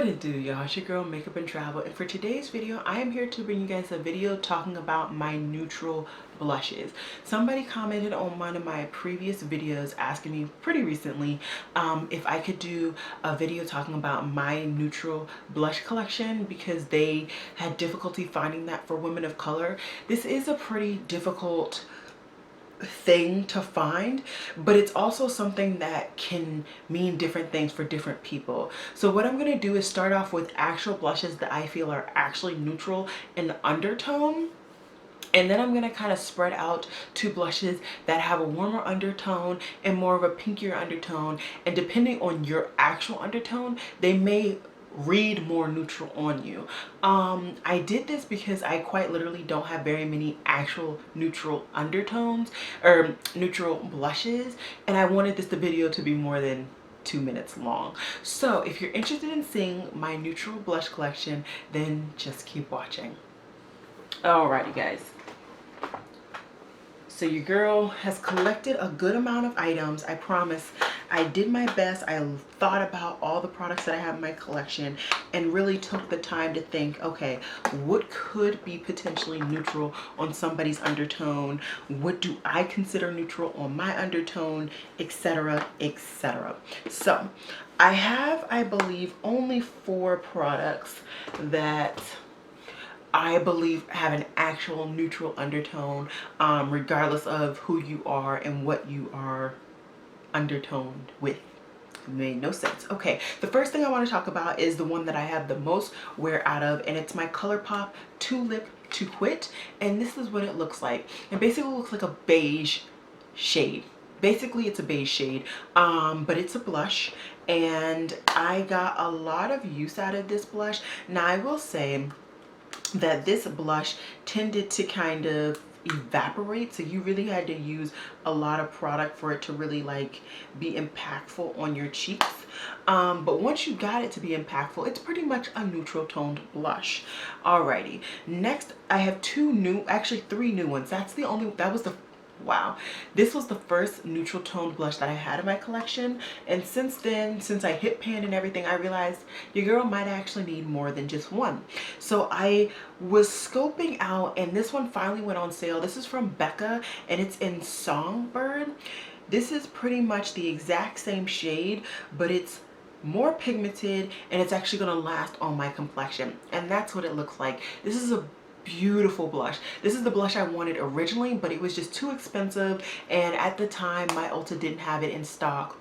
What it do, y'all? It's your girl Makeup and Travel, and for today's video I am here to bring you guys a video talking about my neutral blushes. Somebody commented on one of my previous videos asking me pretty recently if I could do a video talking about my neutral blush collection because they had difficulty finding that for women of color. This is a pretty difficult thing to find, but it's also something that can mean different things for different people. So what I'm going to do is start off with actual blushes that I feel are actually neutral in undertone, and then I'm going to kind of spread out to blushes that have a warmer undertone and more of a pinkier undertone, and depending on your actual undertone they may read more neutral on you. I did this because I quite literally don't have very many actual neutral undertones or neutral blushes, and I wanted this video to be more than 2 minutes long. So if you're interested in seeing my neutral blush collection, then just keep watching. Alrighty guys, so your girl has collected a good amount of items. I promise I did my best. I thought about all the products that I have in my collection and really took the time to think, okay, what could be potentially neutral on somebody's undertone? What do I consider neutral on my undertone, etc., etc. So I have, I believe, only 4 products that I believe have an actual neutral undertone, regardless of who you are and what you are undertoned with. It made no sense. Okay, the first thing I want to talk about is the one that I have the most wear out of, and it's my ColourPop Too Lip to Quit, and this is what it looks like. It basically looks like a beige shade. Basically it's a beige shade, but it's a blush, and I got a lot of use out of this blush. Now I will say that this blush tended to kind of evaporate, so you really had to use a lot of product for it to really like be impactful on your cheeks, but once you got it to be impactful, it's pretty much a neutral toned blush. Alrighty, next I have 3 new ones. That was the wow, this was the first neutral toned blush that I had in my collection, and since then, since I hit pan and everything, I realized your girl might actually need more than just one. So I was scoping out, and this one finally went on sale. This is from Becca, and it's in Songbird. This is pretty much the exact same shade, but it's more pigmented, and it's actually going to last on my complexion, and that's what it looks like. This is a beautiful blush. This is the blush I wanted originally, but it was just too expensive, and at the time my Ulta didn't have it in stock,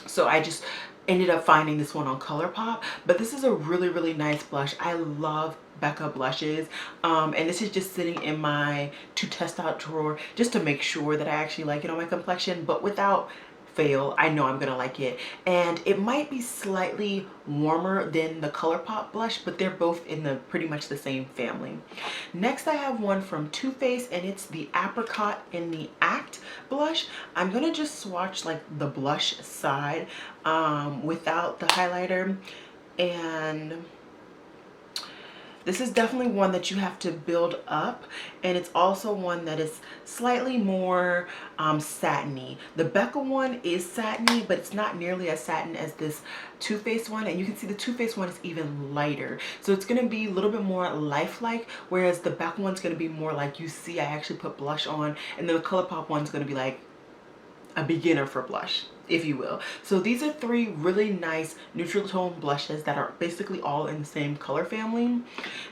so I just ended up finding this one on ColourPop. But this is a really nice blush. I love Becca blushes, and this is just sitting in my to test out drawer just to make sure that I actually like it on my complexion, but without fail I know I'm gonna like it. And it might be slightly warmer than the ColourPop blush, but they're both in the pretty much the same family. Next I have one from Too Faced, and it's the Apricot in the Act blush. I'm gonna just swatch like the blush side without the highlighter, and this is definitely one that you have to build up, and it's also one that is slightly more satiny. The Becca one is satiny, but it's not nearly as satin as this Too Faced one, and you can see the Too Faced one is even lighter. So it's going to be a little bit more lifelike, whereas the Becca one's going to be more like, you see I actually put blush on, and then the ColourPop one's going to be like a beginner for blush, if you will. So these are 3 really nice neutral tone blushes that are basically all in the same color family.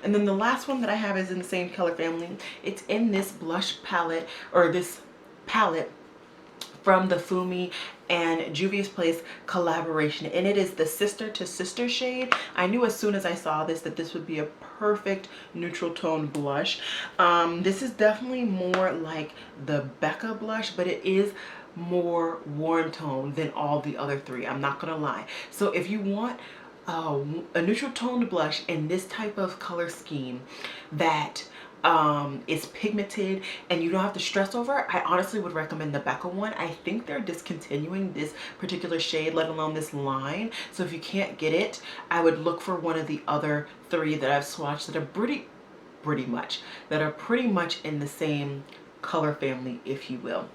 And then the last one that I have is in the same color family. It's in this blush palette, or this palette from the Fumi and Juvia's Place collaboration, and it is the Sister to Sister shade. I knew as soon as I saw this that this would be a perfect neutral tone blush. This is definitely more like the Becca blush, but it is more warm tone than all the other 3, I'm not gonna lie. So if you want a neutral toned blush in this type of color scheme that is pigmented and you don't have to stress over, I honestly would recommend the Becca one. I think they're discontinuing this particular shade, let alone this line, so if you can't get it, I would look for one of the other 3 that I've swatched that are pretty much in the same color family, if you will.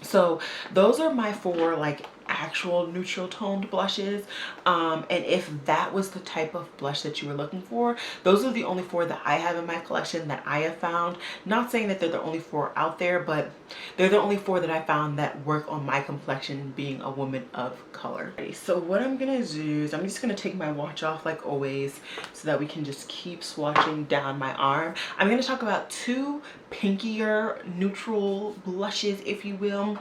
So those are my 4 like actual neutral toned blushes. And if that was the type of blush that you were looking for, those are the only 4 that I have in my collection that I have found. Not saying that they're the only 4 out there, but they're the only 4 that I found that work on my complexion, being a woman of color. So what I'm gonna do is I'm just gonna take my watch off like always so that we can just keep swatching down my arm. I'm gonna talk about 2 pinkier neutral blushes, if you will.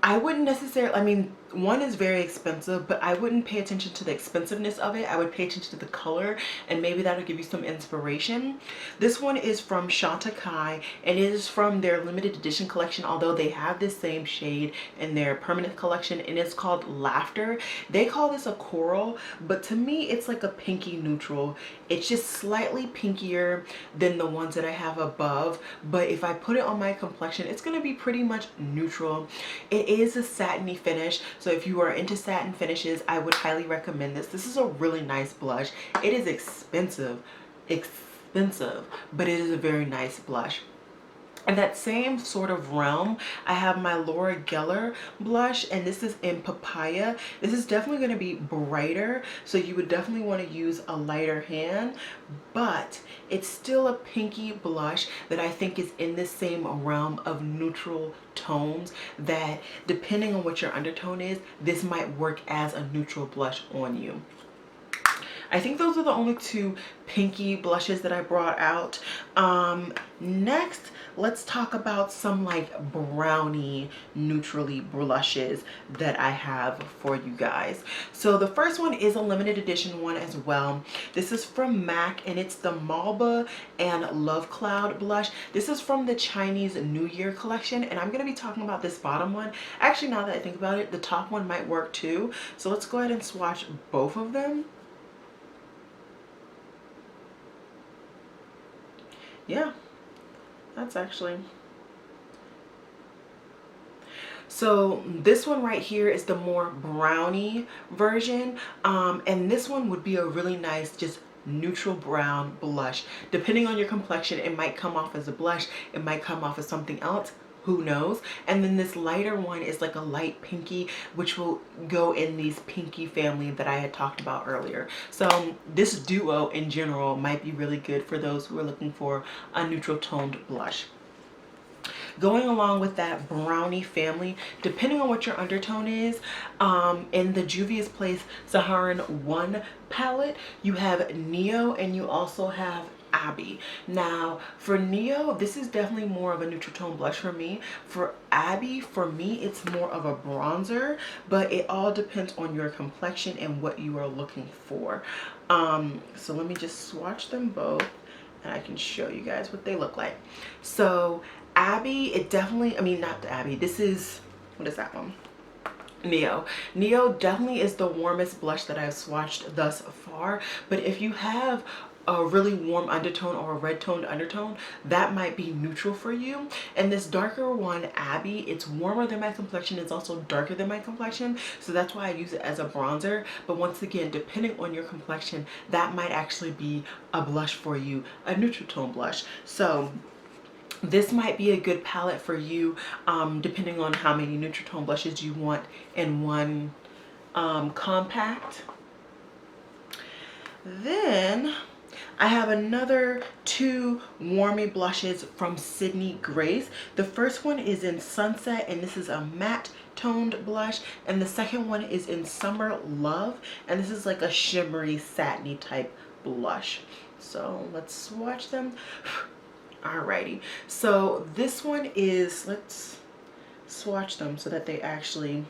I wouldn't necessarily, I mean, one is very expensive, but I wouldn't pay attention to the expensiveness of it. I would pay attention to the color, and maybe that'll give you some inspiration. This one is from Shanta Kai, and it is from their limited edition collection, although they have this same shade in their permanent collection, and it's called Laughter. They call this a coral, but to me, it's like a pinky neutral. It's just slightly pinkier than the ones that I have above, but if I put it on my complexion, it's gonna be pretty much neutral. It is a satiny finish, so if you are into satin finishes, I would highly recommend this. This is a really nice blush. It is expensive, but it is a very nice blush. In that same sort of realm, I have my Laura Geller blush, and this is in Papaya. This is definitely going to be brighter, so you would definitely want to use a lighter hand, but it's still a pinky blush that I think is in the same realm of neutral tones that, depending on what your undertone is, this might work as a neutral blush on you. I think those are the only 2 pinky blushes that I brought out. Next, let's talk about some like brownie neutrally blushes that I have for you guys. So the first one is a limited edition one as well. This is from MAC, and it's the Malba and Love Cloud blush. This is from the Chinese New Year collection, and I'm going to be talking about this bottom one. Actually, now that I think about it, the top one might work too. So let's go ahead and swatch both of them. Yeah, that's actually, so this one right here is the more brownie version, and this one would be a really nice just neutral brown blush. Depending on your complexion, it might come off as a blush, it might come off as something else, who knows. And then this lighter one is like a light pinky, which will go in these pinky family that I had talked about earlier. So this duo in general might be really good for those who are looking for a neutral toned blush. Going along with that brownie family, depending on what your undertone is, in the Juvia's Place Saharan 1 palette, you have Neo and you also have Abby. Now for Neo, this is definitely more of a neutral tone blush for me. For Abby, for me, it's more of a bronzer, but it all depends on your complexion and what you are looking for. So let me just swatch them both and I can show you guys what they look like. So Abby, it definitely, I mean, not Abby, this is, what is that one? Neo. Neo definitely is the warmest blush that I've swatched thus far, but if you have a really warm undertone or a red toned undertone, that might be neutral for you. And this darker one, Abby, it's warmer than my complexion, it's also darker than my complexion, so that's why I use it as a bronzer. But once again, depending on your complexion, that might actually be a blush for you, a neutral tone blush. So this might be a good palette for you, depending on how many neutral tone blushes you want in one compact. Then I have another 2 warmy blushes from Sydney Grace. The first one is in Sunset, and this is a matte toned blush, and the second one is in Summer Love, and this is like a shimmery satiny type blush. So let's swatch them. Alrighty, so this one is, let's swatch them so that they actually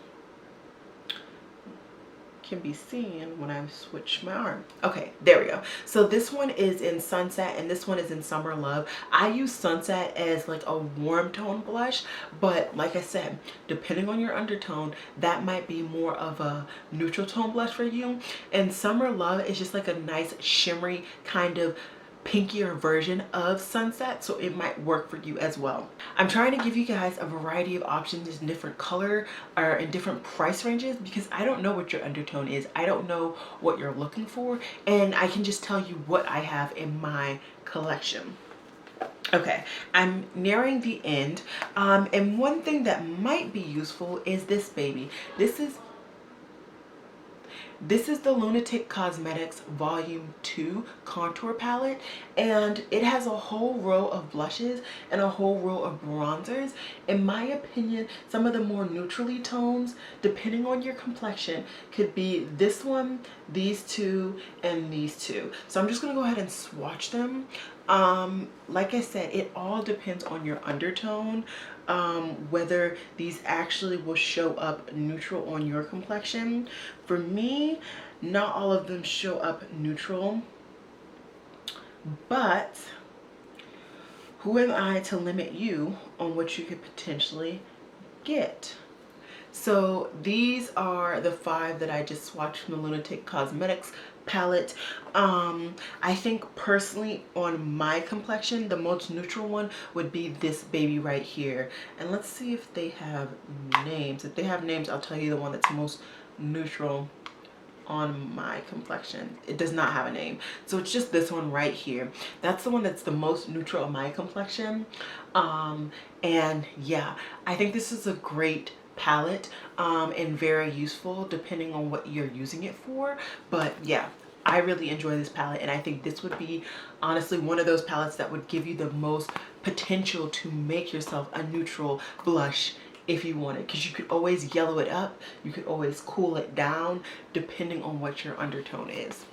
can be seen when I switch my arm. Okay, there we go. So this one is in Sunset and this one is in Summer Love. I use Sunset as like a warm tone blush, but like I said, depending on your undertone, that might be more of a neutral tone blush for you. And Summer Love is just like a nice shimmery kind of pinkier version of Sunset, so it might work for you as well. I'm trying to give you guys a variety of options in different color or in different price ranges because I don't know what your undertone is. I don't know what you're looking for, and I can just tell you what I have in my collection. Okay, I'm nearing the end. And one thing that might be useful is this baby. This is the Lunatic Cosmetics Volume 2 Contour Palette, and it has a whole row of blushes and a whole row of bronzers. In my opinion, some of the more neutrally tones, depending on your complexion, could be this one, these two, and these two. So I'm just going to go ahead and swatch them. Like I said, it all depends on your undertone, whether these actually will show up neutral on your complexion. For me, not all of them show up neutral, but who am I to limit you on what you could potentially get? So these are the 5 that I just swatched from the Lunatic Cosmetics palette. I think personally on my complexion, the most neutral one would be this baby right here. And let's see if they have names. If they have names, I'll tell you the one that's most neutral on my complexion. It does not have a name, so it's just this one right here. That's the one that's the most neutral on my complexion. And yeah, I think this is a great palette, and very useful depending on what you're using it for. But yeah, I really enjoy this palette, and I think this would be honestly one of those palettes that would give you the most potential to make yourself a neutral blush if you want it, because you could always yellow it up, you could always cool it down depending on what your undertone is.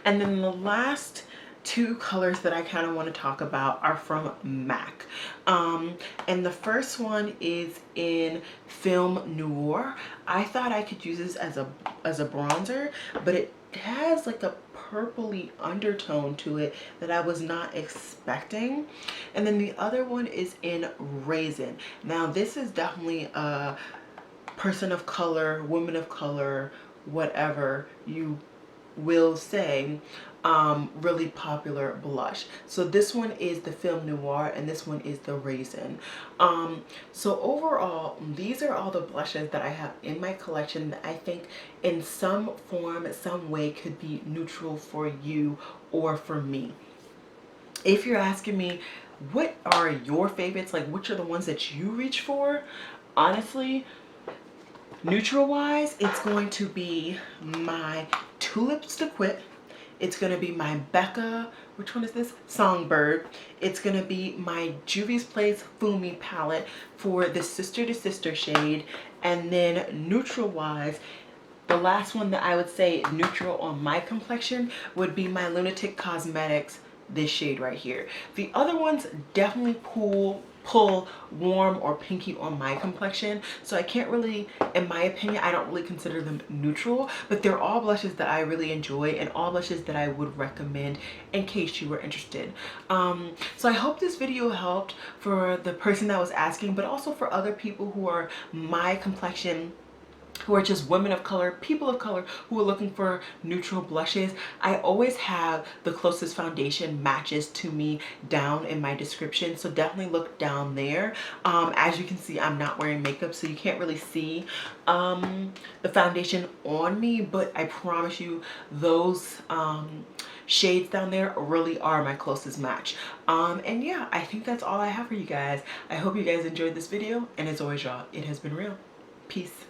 And then the last 2 colors that I kind of want to talk about are from MAC. And the first one is in Film Noir. I thought I could use this as a bronzer, but it has like a purpley undertone to it that I was not expecting. And then the other one is in Raisin. Now this is definitely a person of color, woman of color, whatever you will say, really popular blush. So this one is the Film Noir and this one is the Raisin. So overall, these are all the blushes that I have in my collection that I think in some form, some way could be neutral for you or for me. If you're asking me, what are your favorites? Like, which are the ones that you reach for? Honestly, neutral wise, it's going to be my Tulips to Quit. It's going to be my Becca, which one is this? Songbird. It's going to be my Juvia's Place Fumi palette for the Sister to Sister shade. And then neutral wise, the last one that I would say neutral on my complexion would be my Lunatic Cosmetics, this shade right here. The other ones definitely pull warm or pinky on my complexion, so I can't really, in my opinion, I don't really consider them neutral, but they're all blushes that I really enjoy and all blushes that I would recommend in case you were interested. So I hope this video helped for the person that was asking, but also for other people who are my complexion, who are just women of color, people of color who are looking for neutral blushes. I always have the closest foundation matches to me down in my description, so definitely look down there. As you can see, I'm not wearing makeup, so you can't really see the foundation on me, but I promise you those shades down there really are my closest match. And yeah, I think that's all I have for you guys. I hope you guys enjoyed this video, and as always, y'all, it has been real. Peace.